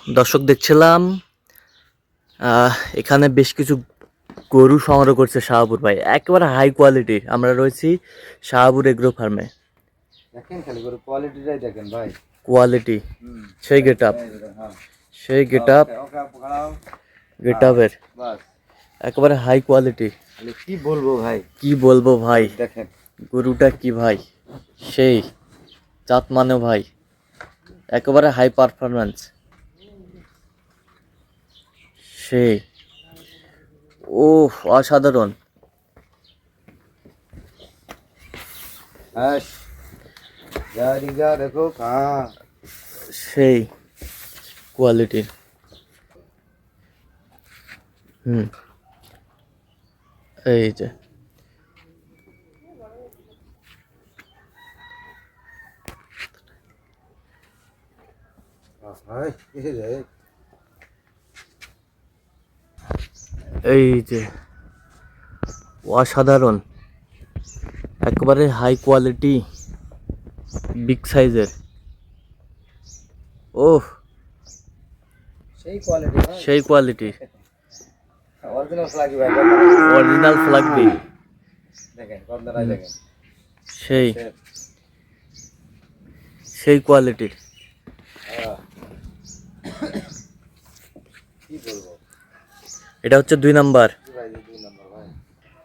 দর্শক দেখছিলাম এখানে বেশ কিছু গরু সংগ্রহ করছে শাহাবুর ভাই, একেবারে হাই কোয়ালিটির। আমরা রয়েছি শাহাবুর এগ্রো ফার্মে। দেখেন খালি গরু কোয়ালিটিটাই দেখেন ভাই, কোয়ালিটি সেই গেট আপ, সেই গেট আপ, গেট আপের বাস একেবারে হাই কোয়ালিটি। কি বলবো ভাই, কি বলবো ভাই, দেখেন গরুটা কি ভাই, সেই জাত মানে ভাই একেবারে হাই পারফরম্যান্স, সেই ও অসাধারণ। হ্যাঁ যা দেখো হ্যাঁ সেই কোয়ালিটির। এই যে এই যে অসাধারণ, একেবারে হাই কোয়ালিটি, বিগ সাইজের। ওহ সেই কোয়ালিটি, সেই কোয়ালিটির অরিজিনাল ফ্ল্যাগি ভাই, অরিজিনাল ফ্ল্যাগবি। দেখেন গন্ধরাই দেখেন, সেই সেই কোয়ালিটির। কি বলবো এটা হচ্ছে 2 নাম্বার, ভাই, 2 নম্বর ভাই,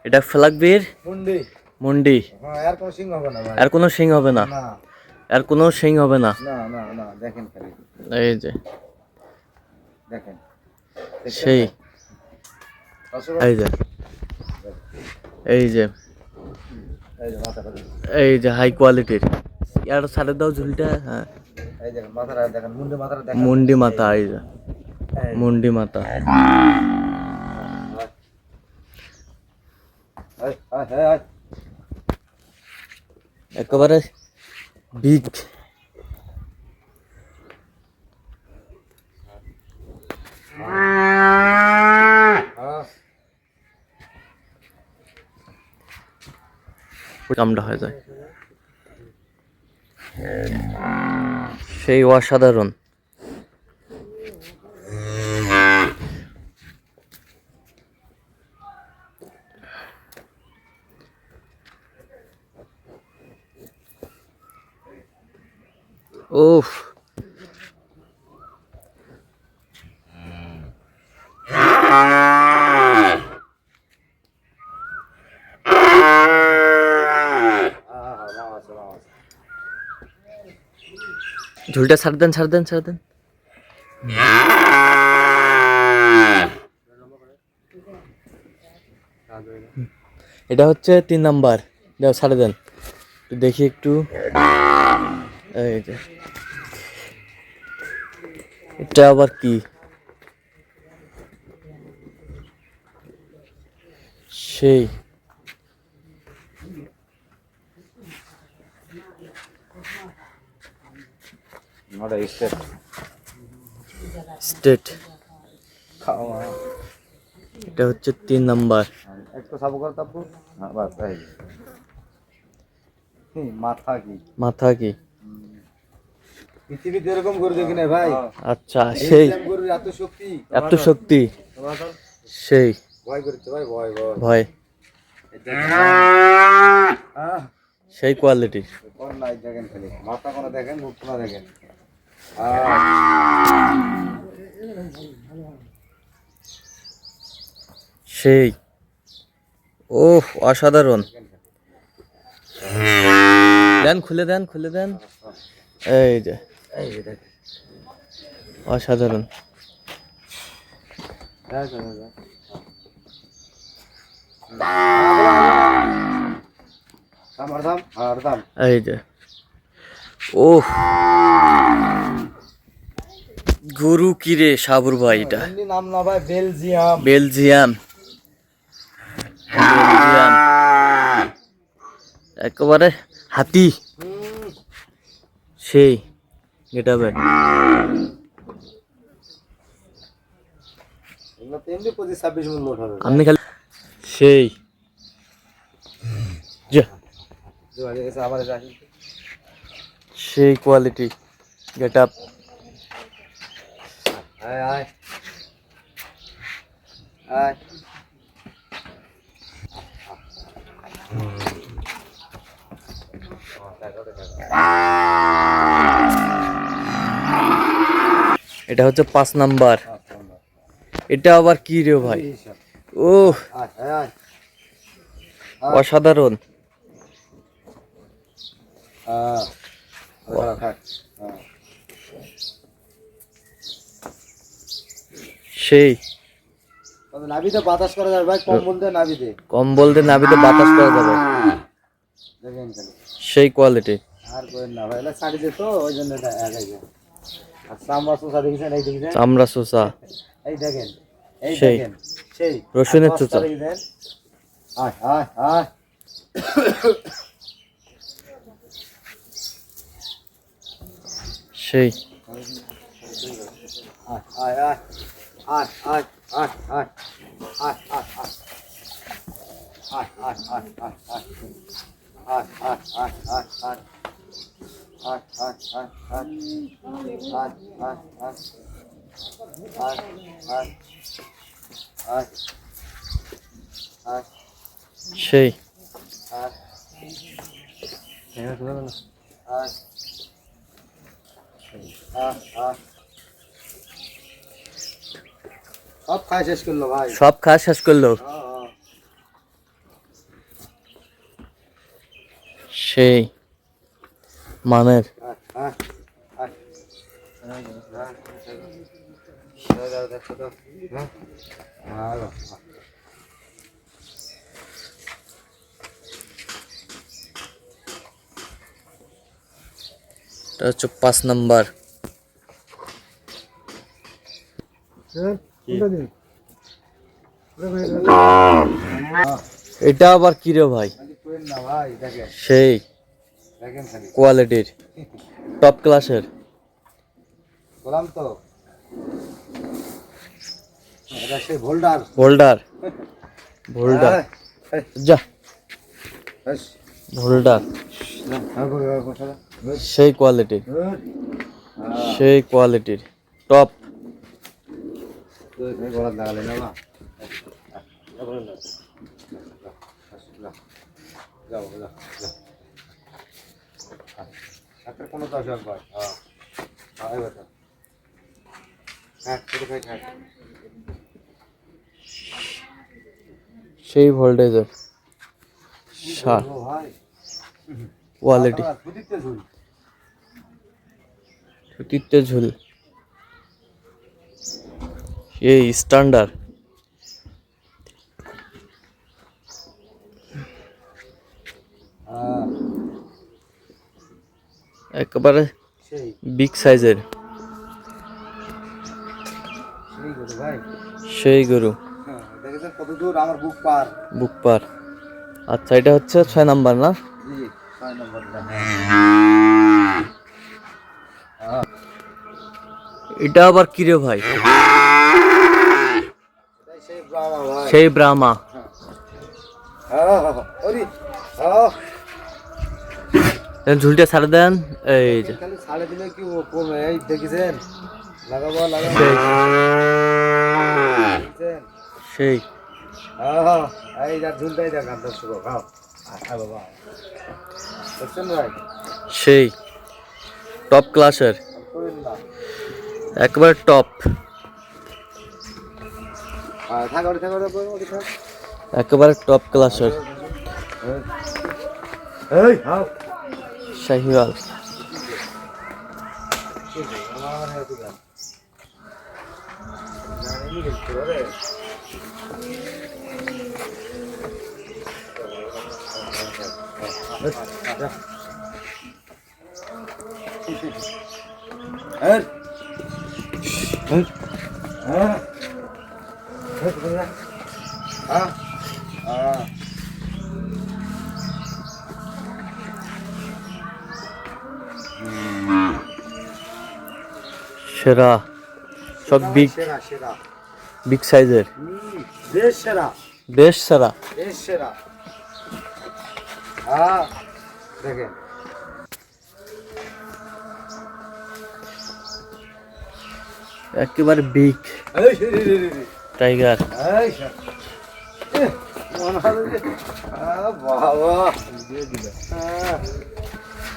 এটা ফ্ল্যাগবির মুন্ডি মুন্ডি। হ্যাঁ, আর কোনো সিং হবে না ভাই, আর কোনো শিং হবে না, না আর কোনো শিং হবে না। না না না দেখেন খালি, এই যে দেখেন সেই এই যে এই যে এই যে মাথাটা, এই যে হাই কোয়ালিটির। আর সাড়ে দাও ঝুলটা। হ্যাঁ এই দেখেন মাথাটা দেখেন, মুন্ডি মাথাটা দেখেন, মুন্ডি মাথা, এই যে মুন্ডি মাথা। একেবারে বিগ। কামটা হয়ে যায়, সেই অসাধারণ। ওফ ঝুলটা ছাড় দেন, ছাড় দেন, ছাড় দেন। এটা হচ্ছে 3 নাম্বার, দাও ছাড়ে দেন একটু দেখি একটু। এই যে এটা আবার কি, সেই স্টেট। এটা হচ্ছে 3 নাম্বার। একটু সাবু কর তাপু, হ্যাঁ বাস এই মাথা কি, মাথা কি পৃথিবীতে এরকম গরু দেখি না ভাই। আচ্ছা, সেই গরুর এত শক্তি, এত শক্তি, সেই ভয় করছে ভাই, ভয় ভয় ভয়, সেই কোয়ালিটি। কোন নাই দেখেন খালি মাথা কোনা দেখেন, মুখ কোনা দেখেন, সেই ও অসাধারণ। দেন, খুলে দেন, খুলে দেন। এই যে দেখেন অসাধারণ। এই যে ও গরু কিরে সাবুর ভাই, এটা নাম না ভাই, বেলজিয়াম, বেলজিয়াম, বেলজিয়াম একেবারে হাতি, সেই এটা ভাই। আপনি খালি সেই সেই কোয়ালিটি গেট আপ। আয় আয় আয় এটা হচ্ছে 5 নাম্বার। এটা আবার কি রে ভাই? ও আয় আয় আয় অসাধারণ। থাক সেই নাভিতে বাতাস করা যাবে ভাই, কম্বল দিয়ে নাভিতে কম্বল দিয়ে নাভিতে বাতাস করা যাবে, দেখেন খালি। সেই কোয়ালিটি। আর করেন না ভাই, এটা শাড়ি দিত ওই জন্য এটা একাই যায়। আর চামড়া চোষা দেখেছেন, এই দেখেছেন, চামড়া চোষা, এই দেখেন, এই সেই দেখেন, সেই রসুনের আর চোষা। দশটা দেখেছেন। আয় আয় আয় সেই আয় আয় আয় আয় আয় আয় আয় আয় আয় আয় আয় সেই সব খাই শেষ করলো ভাই। সব খাওয়া শেষ করলো। সেই মানের এটা হচ্ছে 5 নাম্বার। এটা আবার কি রে ভাই? না ভাই দেখেন, সেই দেখেন খালি কোয়ালিটির, টপ ক্লাসের। বললাম তো এটা সেই ভোল্ডার। হোল্ডার, ভোল্ডার যা, ভোল্ডার সেই কোয়ালিটির, সেই কোয়ালিটির টপ। গলার লাগালে না বা যাও যাও একটা কোনো দশ ভাই। হ্যাঁ এবার হ্যাঁ ছোটো খাই খাই সেই ভোল্টেজের সার ভাই কোয়ালিটি, বুঝিতে ঝুল সুতিতে ঝুল, এই স্ট্যান্ডার্ড। একেবারে সেই বিগ সাইজের, সেই গরু ভাই। সেই গরু, হ্যাঁ দেখেছেন কত দূর আমার বুক পার। বুক পার। আচ্ছা এটা হচ্ছে 6 নাম্বার না? জি 6 নম্বর। এটা আবার কি রে ভাই? সেই ব্রাহ্মা ভাই। সেই ব্রাহ্মা। ওরে হ্যাঁ ঝুলটা ছাড়ে দেন, এই যে খালি ছাড়ে দিলে কি কমে, এই দেখেছেন লাগাবো লাগাবো সেই দেখেছেন। সেই এই যা ঝুলটাই দেখান দর্শক খাও। বাবা দেখছেন ভাই, সেই টপ ক্লাসের, করেন না একবার টপ, থাক ওরে থাক ওরে থাক। একেবারে টপ ক্লাসের এই হাও শাহিওয়াল। আমার হেতু গান জানি নি কিছু রে। হ্যাঁ হ্যাঁ হ্যাঁ হ্যাঁ হ্যাঁ সেরা, সব বিগ, সেরা সেরা বিগ সাইজের, দেশ সেরা বেশ সেরা। দেশ সেরা। হ্যাঁ দেখেন একেবারে বিগ এই রে রে রে রে। টাইগার। এই শালা। মনে হলো যে বাবা দিয়ে দিল।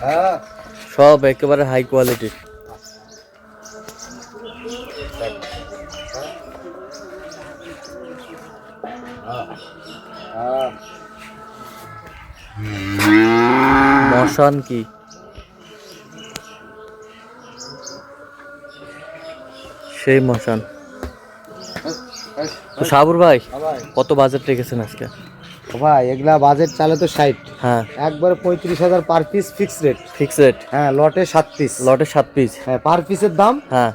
হ্যাঁ সব একেবারে হাই কোয়ালিটির। হ্যাঁ মশান কি সেই মশান। তো সাবুর ভাই ভাই কত বাজেট রেখেছেন আজকে? ভাই এগুলা বাজেট চালে তো 60, হ্যাঁ একবারে 35,000 per piece fix rate. Fix rate. হ্যাঁ লটে 7 পিস, লটে 7 পিস। হ্যাঁ পার পিসের দাম হ্যাঁ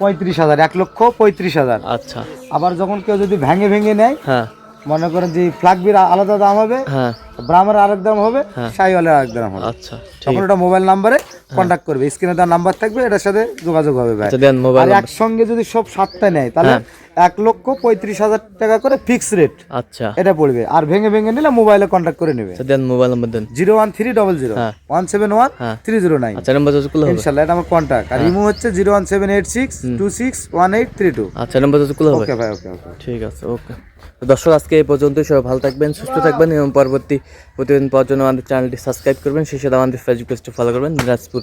35,000, 1,35,000। আচ্ছা। আবার যখন কেউ যদি ভেঙে ভেঙে নেয়, হ্যাঁ মনে করেন যে ফ্ল্যাগবির আলাদা দাম হবে, হ্যাঁ ব্রাহ্মের আরেক দাম হবে, হ্যাঁ। শাহিওয়ালের আরেক দাম হবে। আচ্ছা ঠিক তখন ওটা মোবাইল নাম্বারে কন্ট্যাক্ট করবে, স্ক্রিনে তার নাম্বার থাকবে, এটার সাথে যোগাযোগ হবে ভাই। আচ্ছা দেন আর মোবাইল। একসঙ্গে যদি সব 7টা নেয় তাহলে হ্যাঁ। 1,35,000 টাকা করে ফিক্স রেট আচ্ছা এটা পড়বে। আর ভেঙে ভেঙে নিলে মোবাইলে কন্ট্যাক্ট করে নেবে। আচ্ছা দেন মোবাইল নাম্বার দেন। 01300 হ্যাঁ। 171 হ্যাঁ। 309। আচ্ছা নাম্বার যত খুলে হবে। ইনশাআল্লাহ এটা আমার কন্ট্যাক্ট। আর ইমো হচ্ছে 01786261832। আচ্ছা নাম্বার যত খুলে হবে। ওকে ভাই, ওকে ওকে। ঠিক আছে ওকে। তো দর্শক আজকে এই পর্যন্তই। সবাই ভালো থাকবেন, সুস্থ থাকবেন এবং পরবর্তী প্রতিদিন পাওয়ার জন্য আমাদের চ্যানেলটি সাবস্ক্রাইব করবেন, সেই সাথে আমাদের ফেসবুক পেজটি ফলো করবেন। দিনাজপুর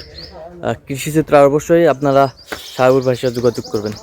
কৃষি চিত্র অবশ্যই আপনারা সাহেবুর ভাইয়ের সাথে যোগাযোগ করবেন।